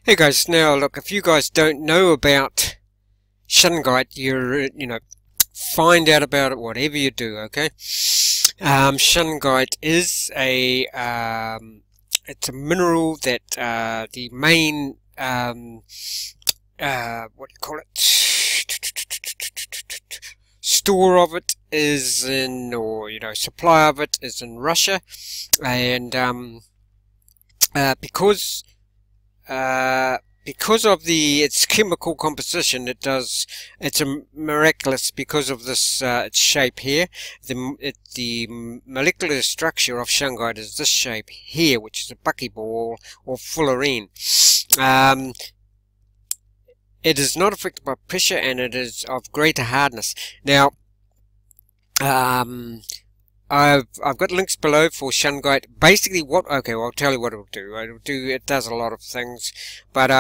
Hey guys, now look, if you guys don't know about Shungite, find out about it whatever you do, okay? Shungite is it's a mineral that the main what do you call it? Store of it is in, or supply of it is in Russia, and because of its chemical composition, it's miraculous because of this its shape here. The molecular structure of Shungite is this shape here, which is a buckyball or fullerene. It is not affected by pressure, and it is of greater hardness. Now, I've got links below for Shungite. Basically, I'll tell you what it'll do. It does a lot of things, but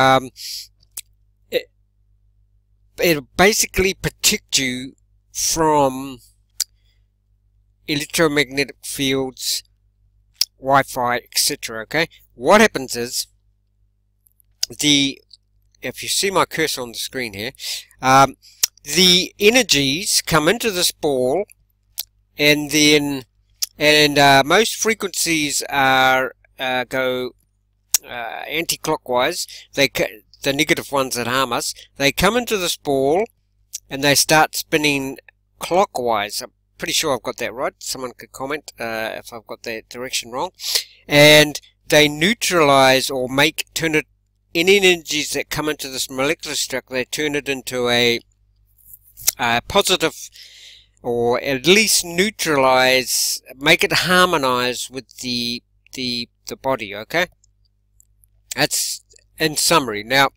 it'll basically protect you from electromagnetic fields, Wi-Fi, etc. Okay, what happens is if you see my cursor on the screen here, the energies come into this ball, and then most frequencies go anti-clockwise. The negative ones that harm us, they come into this ball and they start spinning clockwise. I'm pretty sure I've got that right. Someone could comment if I've got that direction wrong. And they neutralize or turn it, any energies that come into this molecular structure, they turn it into a positive, or at least neutralize, make it harmonize with the body. Okay, that's in summary. Now,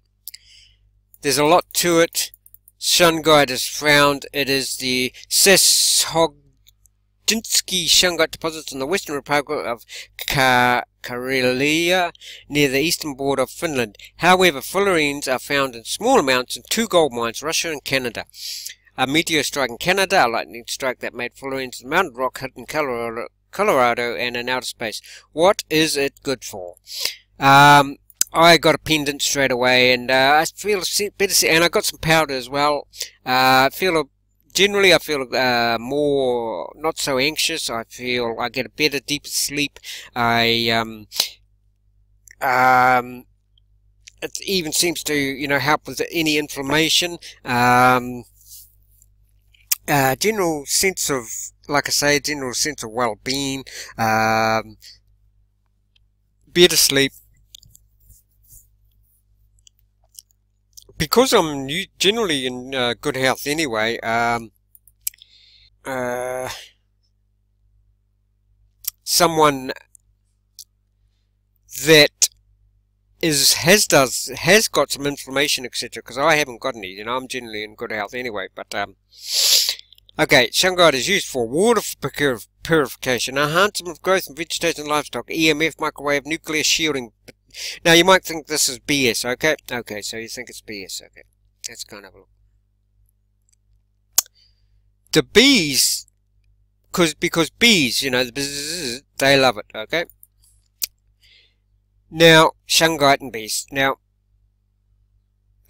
there's a lot to it. Shungite is found. It is the Sashoginsky Shungite deposits in the Western Republic of Karelia, near the eastern border of Finland. However, fullerenes are found in small amounts in 2 gold mines, Russia and Canada. A meteor strike in Canada, a lightning strike that made fullerenes in mountain rock hit in Colorado and in outer space. What is it good for? I got a pendant straight away, and I feel better, and I got some powder as well. Generally I feel more, not so anxious. I feel I get a better, deeper sleep. It even seems to, help with any inflammation. General sense of, like I say, general sense of well-being, better sleep. Because I'm generally in good health anyway, someone that has got some inflammation, etc., because I haven't got any, I'm generally in good health anyway, but okay, Shungite is used for water purification, enhancement of growth in vegetation and livestock, EMF, microwave, nuclear shielding. Now, you might think this is BS, okay? Okay, so you think it's BS, okay. Let's kind of look. The bees, because bees, they love it, okay? Now, Shungite and bees. Now,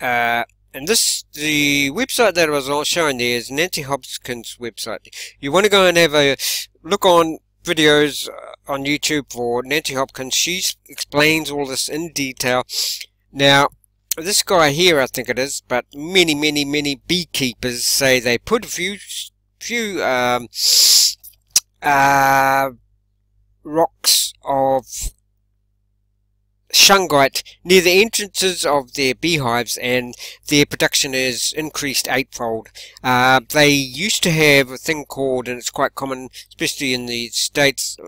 and the website that I was showing there is Nancy Hopkins' website. You want to go and have a look on videos on YouTube for Nancy Hopkins. She explains all this in detail. Now, this guy here, I think it is, but many beekeepers say they put a few rocks of Shungite near the entrances of their beehives, and their production is increased 8-fold. They used to have a thing called, and it's quite common, especially in the States,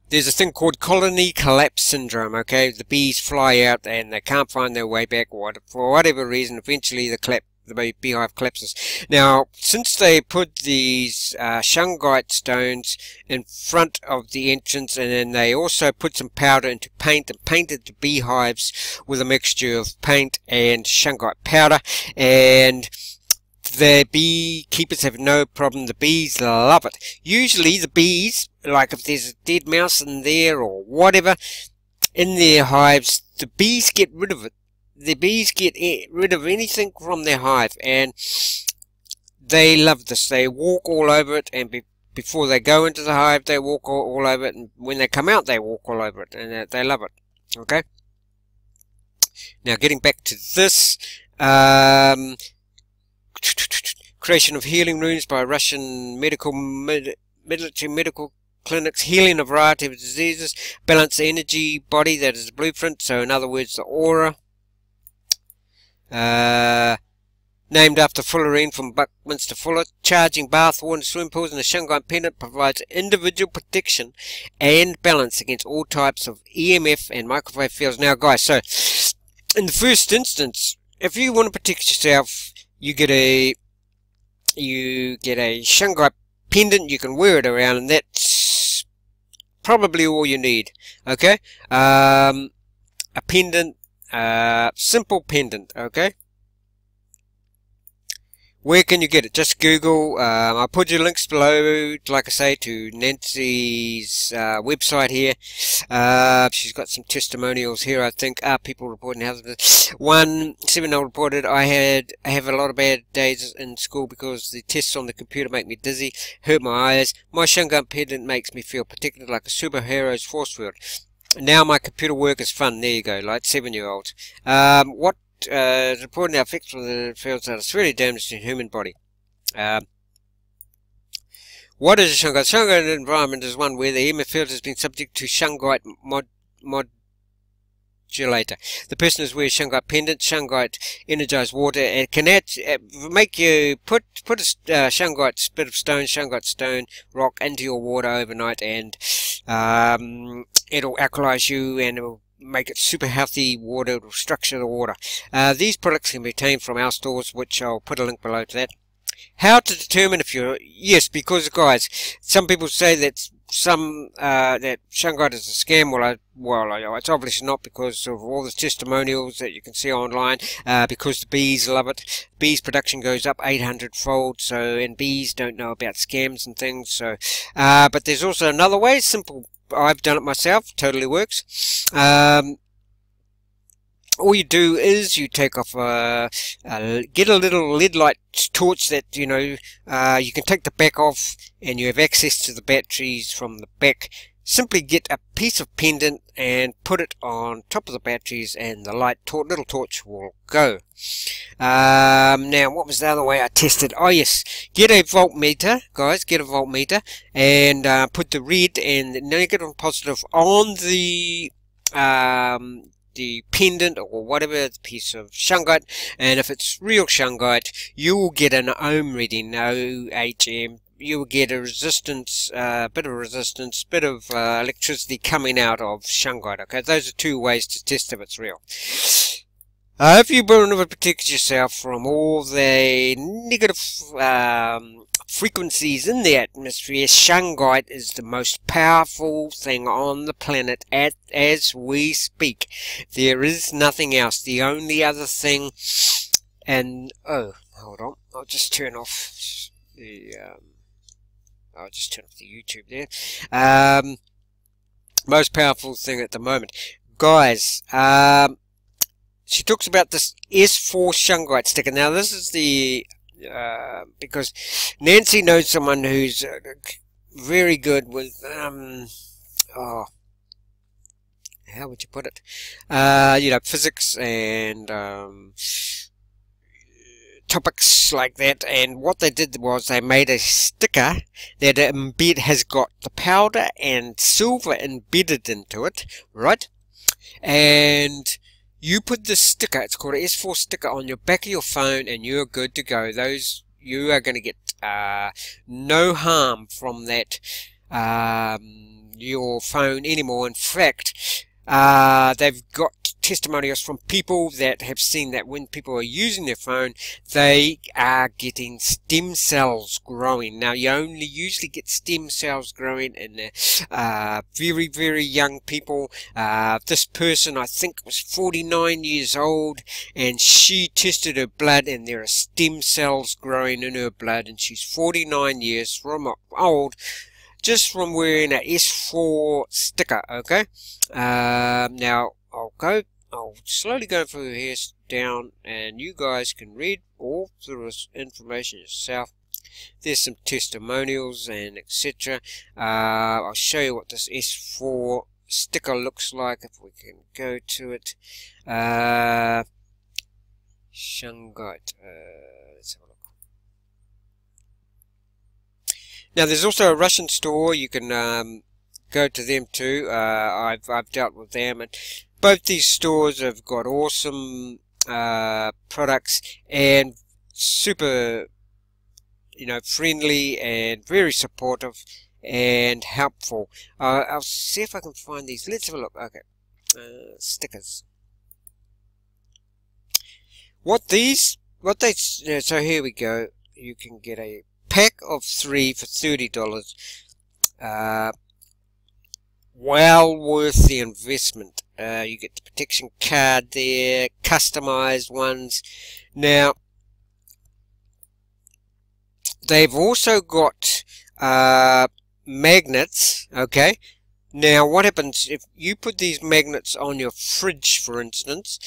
there's a thing called colony collapse syndrome, okay? The bees fly out and they can't find their way back, or for whatever reason, eventually the beehive collapses. Now, since they put these Shungite stones in front of the entrance, and then they also put some powder into paint and painted the beehives with a mixture of paint and Shungite powder, and the beekeepers have no problem. The bees love it. Usually the bees, like if there's a dead mouse in there or whatever, in their hives, the bees get rid of it. The bees get rid of anything from their hive, and they love this. They walk all over it, and before they go into the hive, they walk all over it, and when they come out, they walk all over it, and they love it. Okay? Now, getting back to this, creation of healing runes by Russian military medical clinics, healing a variety of diseases, balance the energy body, that is the blueprint, so in other words, the aura. Named after Fullerene from Buckminster Fuller, charging bath water, swim pools, and the Shungite pendant provides individual protection and balance against all types of EMF and microwave fields. Now, guys, so in the first instance, if you want to protect yourself, you get a Shungite pendant. You can wear it around, and that's probably all you need. Okay, a pendant, simple pendant. Okay. Where can you get it? Just Google. I'll put your links below, like I say, to Nancy's website here. She's got some testimonials here, I think. People reporting how 1 7-year-old reported, I have a lot of bad days in school because the tests on the computer make me dizzy, hurt my eyes. My Shungite pendant makes me feel protected like a superhero's force field. Now my computer work is fun. There you go, like 7-year-olds. What reporting the effects from the fields that it's really damaged to the human body. What is a Shungite? Shungite environment is one where the EMF field has been subject to Shungite modulator. The person is wearing Shungite pendant, Shungite energized water. It can make you put a Shungite bit of stone, Shungite stone rock into your water overnight, and it'll alkalize you, and it'll make it super healthy water. It'll structure the water. These products can be obtained from our stores, which I'll put a link below to that. How to determine if you're... Yes, because guys, some people say that that Shungite is a scam. Well, it's obviously not, because of all the testimonials that you can see online. Because the bees love it. Bees production goes up 800-fold. So, and bees don't know about scams and things. So, but there's also another way. Simple. I've done it myself. Totally works. All you do is you take off get a little LED light torch that, you know, you can take the back off, and you have access to the batteries from the back. Simply get a piece of pendant and put it on top of the batteries, and the little torch will go. Now, what was the other way I tested? Oh yes, get a voltmeter, guys. Get a voltmeter, and put the red and the negative and positive on the pendant or whatever, the piece of Shungite, and if it's real Shungite, you will get an ohm reading, OHM. You will get a resistance, bit of resistance, bit of electricity coming out of Shungite. Okay, those are two ways to test if it's real. If you want to protect yourself from all the negative frequencies in the atmosphere, Shungite is the most powerful thing on the planet as we speak. There is nothing else. The only other thing, and oh, hold on, I'll just turn off the YouTube there. Most powerful thing at the moment, guys. She talks about this S4 Shungite sticker. Now this is the because Nancy knows someone who's very good with how would you put it? You know, physics and topics like that. And what they did was they made a sticker that has got the powder and silver embedded into it, right? And you put this sticker, it's called an S4 sticker, on your back of your phone, and you're good to go. You are going to get no harm from that your phone anymore. In fact, they've got testimonials from people that have seen that when people are using their phone, they are getting stem cells growing. Now, you only usually get stem cells growing in very, very young people. This person, I think, was 49 years old, and she tested her blood, and there are stem cells growing in her blood, and she's 49 years from old. just from wearing a S4 sticker. Okay, now I'll slowly go through here down, and you guys can read all through this information yourself. There's some testimonials and etc. I'll show you what this S4 sticker looks like if we can go to it. Shungite. Let's have a look. Now there's also a Russian store. You can go to them too. I've dealt with them, and both these stores have got awesome products and super, friendly and very supportive and helpful. I'll see if I can find these. Let's have a look. Okay, stickers. So here we go. You can get a pack of 3 for $30. Well worth the investment. You get the protection card there, customized ones. Now they've also got magnets. Okay, now what happens if you put these magnets on your fridge, for instance,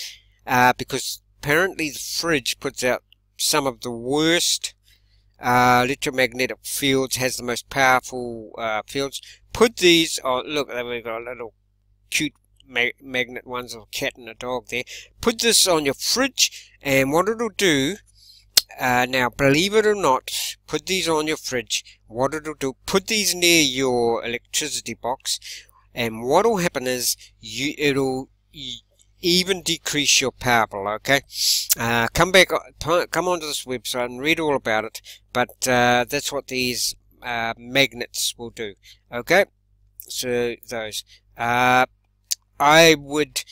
because apparently the fridge puts out some of the worst electromagnetic fields, has the most powerful fields. Put these on. Look, we've got a little cute magnet ones of a cat and a dog there. Put this on your fridge, and what it'll do, now believe it or not, put these on your fridge. What it'll do, put these near your electricity box, and what will happen is it'll even decrease your power bill. Okay, come onto this website and read all about it, but that's what these magnets will do. Okay, so those I would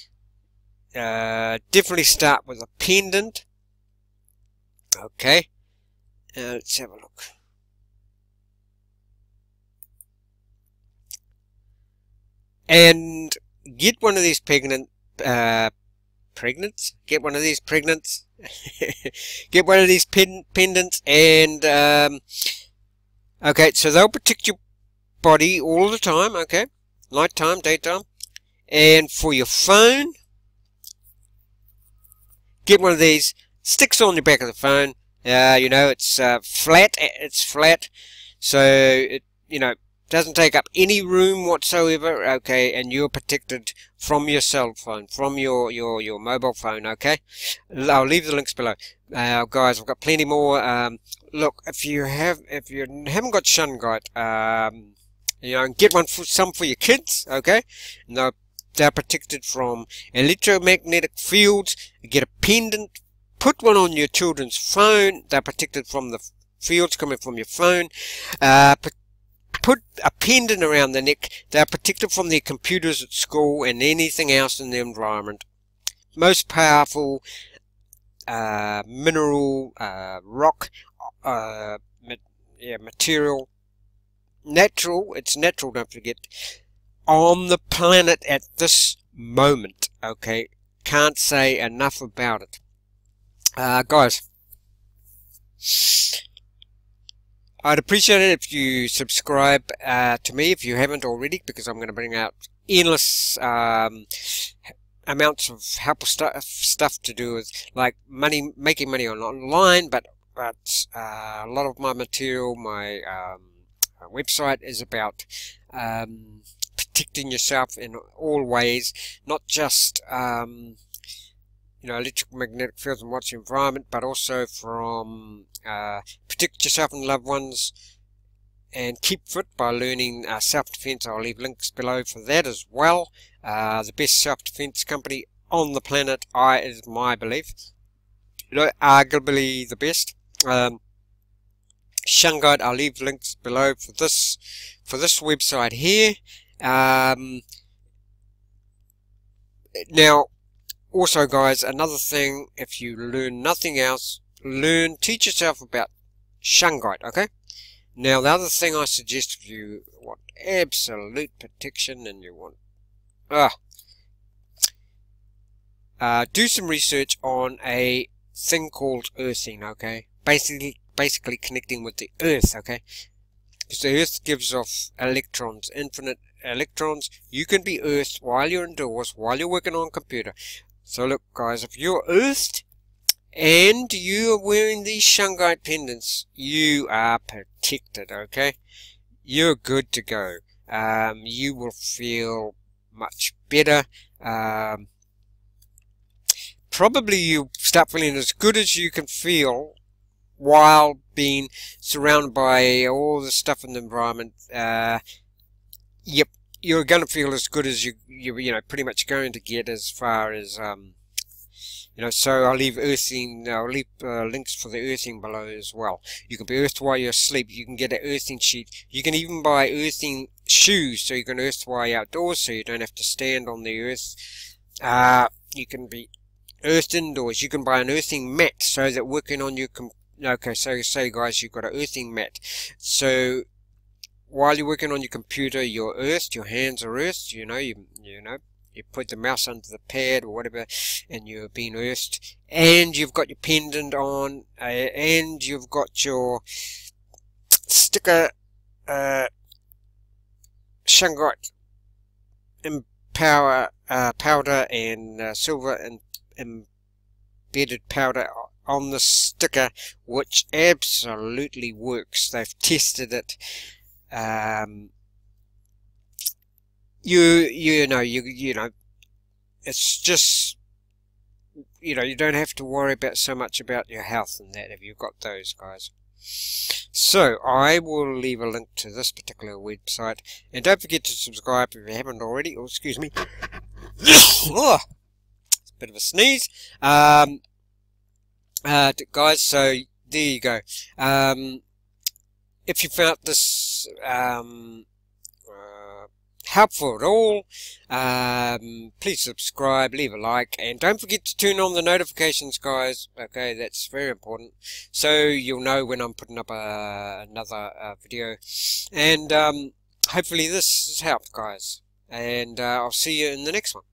definitely start with a pendant. Okay, let's have a look. And get one of these pendants. Get one of these pendants. Get one of these pendants, and okay, so they'll protect your body all the time. Okay, nighttime, daytime. And for your phone, get one of these. Sticks on the back of the phone. It's flat. It's flat, so it doesn't take up any room whatsoever. Okay, and you're protected from your cell phone, from your mobile phone. Okay, I'll leave the links below. Guys, I've got plenty more. Look, if you haven't got Shungite, get some for your kids. Okay, and they're protected from electromagnetic fields. You get a pendant. Put one on your children's phone. They're protected from the fields coming from your phone. Put a pendant around the neck. They're protected from their computers at school and anything else in the environment. Most powerful mineral, rock, material. Natural. It's natural, don't forget. On the planet at this moment. Okay. Can't say enough about it. Guys, I'd appreciate it if you subscribe to me if you haven't already, because I'm going to bring out endless amounts of helpful stuff to do with like making money online, but a lot of my material, my website is about protecting yourself in all ways, not just electromagnetic fields and what's your environment, but also from protect yourself and loved ones, and keep fit by learning self-defense. I'll leave links below for that as well. The best self-defense company on the planet, is my belief. Arguably the best. Shungite, I'll leave links below for this website here. Now, also guys, another thing, if you learn nothing else, teach yourself about Shungite, okay? Now the other thing I suggest, if you want absolute protection and you want do some research on a thing called earthing, okay? Basically connecting with the earth, okay? because the Earth gives off electrons, infinite electrons. You can be earthed while you're indoors, while you're working on a computer. So look guys, if you're earthed and you are wearing these Shungite pendants, you are protected, okay? You're good to go. You will feel much better. Probably you start feeling as good as you can feel while being surrounded by all the stuff in the environment. Yep, you're going to feel as good as you know, pretty much going to get as far as you know. So I'll leave links for the earthing below as well. You can be earthed while you're asleep. You can get an earthing sheet. You can even buy earthing shoes, so you can earth while you're outdoors, so you don't have to stand on the earth. You can be earthed indoors. You can buy an earthing mat, so that working on your okay, so say guys, you've got an earthing mat. So while you're working on your computer, you're earthed. Your hands are earthed. You know, you put the mouse under the pad or whatever, and you're being earthed. And you've got your pendant on, and you've got your sticker, Shungite powder and silver and embedded powder on the sticker, which absolutely works. They've tested it. You know, it's just, you know, you don't have to worry about so much about your health and that if you've got those guys. So I will leave a link to this particular website, and don't forget to subscribe if you haven't already. Oh, excuse me. Oh, it's a bit of a sneeze. Guys, so there you go. If you found this helpful at all, please subscribe, leave a like, and don't forget to turn on the notifications, guys. Okay, that's very important, so you'll know when I'm putting up another video. And hopefully this has helped, guys, and I'll see you in the next one.